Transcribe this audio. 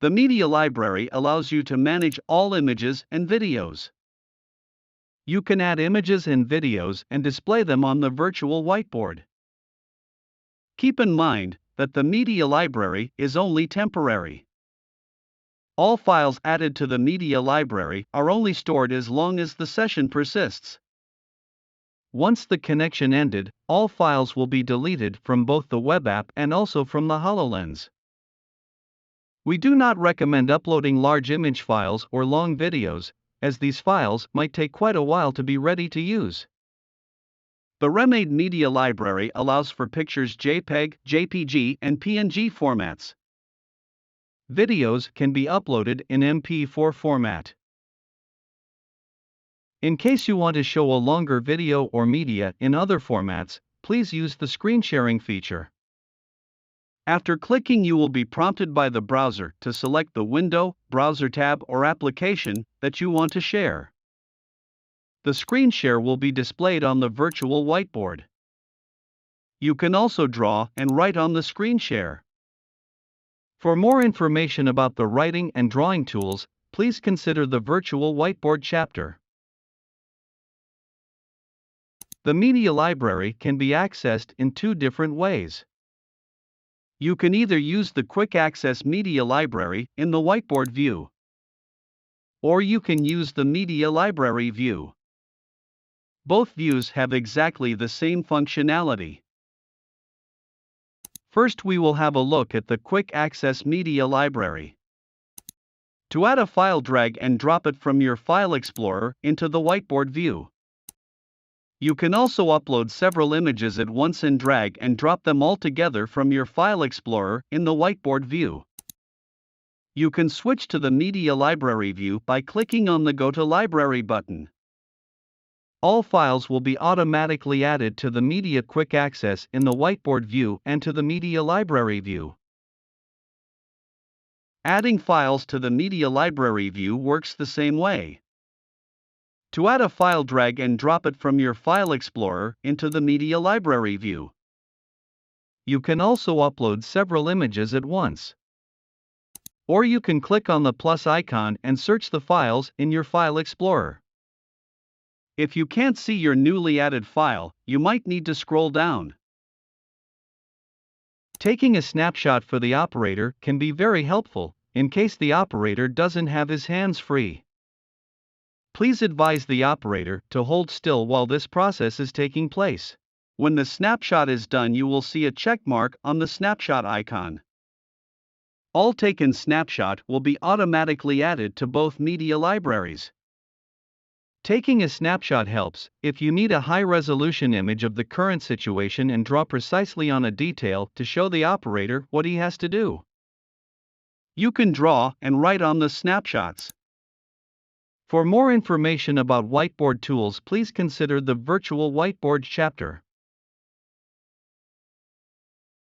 The media library allows you to manage all images and videos. You can add images and videos and display them on the virtual whiteboard. Keep in mind that the media library is only temporary. All files added to the media library are only stored as long as the session persists. Once the connection ended, all files will be deleted from both the WebApp and also from the HoloLens. We do not recommend uploading large image files or long videos, as these files might take quite a while to be ready to use. The remAid media library allows for pictures JPEG, JPG, and PNG formats. Videos can be uploaded in MP4 format. In case you want to show a longer video or media in other formats, please use the screen sharing feature. After clicking, you will be prompted by the browser to select the window, browser tab, or application that you want to share. The screen share will be displayed on the virtual whiteboard. You can also draw and write on the screen share. For more information about the writing and drawing tools, please consider the virtual whiteboard chapter. The media library can be accessed in two different ways. You can either use the Quick Access Media Library in the whiteboard view, or you can use the Media Library view. Both views have exactly the same functionality. First, we will have a look at the Quick Access Media Library. To add a file, drag and drop it from your File Explorer into the whiteboard view. You can also upload several images at once and drag and drop them all together from your File Explorer in the whiteboard view. You can switch to the Media Library view by clicking on the Go to Library button. All files will be automatically added to the Media Quick Access in the whiteboard view and to the Media Library view. Adding files to the Media Library view works the same way. To add a file, drag and drop it from your File Explorer into the Media Library view. You can also upload several images at once. Or you can click on the plus icon and search the files in your File Explorer. If you can't see your newly added file, you might need to scroll down. Taking a snapshot for the operator can be very helpful, in case the operator doesn't have his hands free. Please advise the operator to hold still while this process is taking place. When the snapshot is done, you will see a check mark on the snapshot icon. All taken snapshot will be automatically added to both media libraries. Taking a snapshot helps if you need a high-resolution image of the current situation and draw precisely on a detail to show the operator what he has to do. You can draw and write on the snapshots. For more information about whiteboard tools, please consider the Virtual Whiteboard chapter.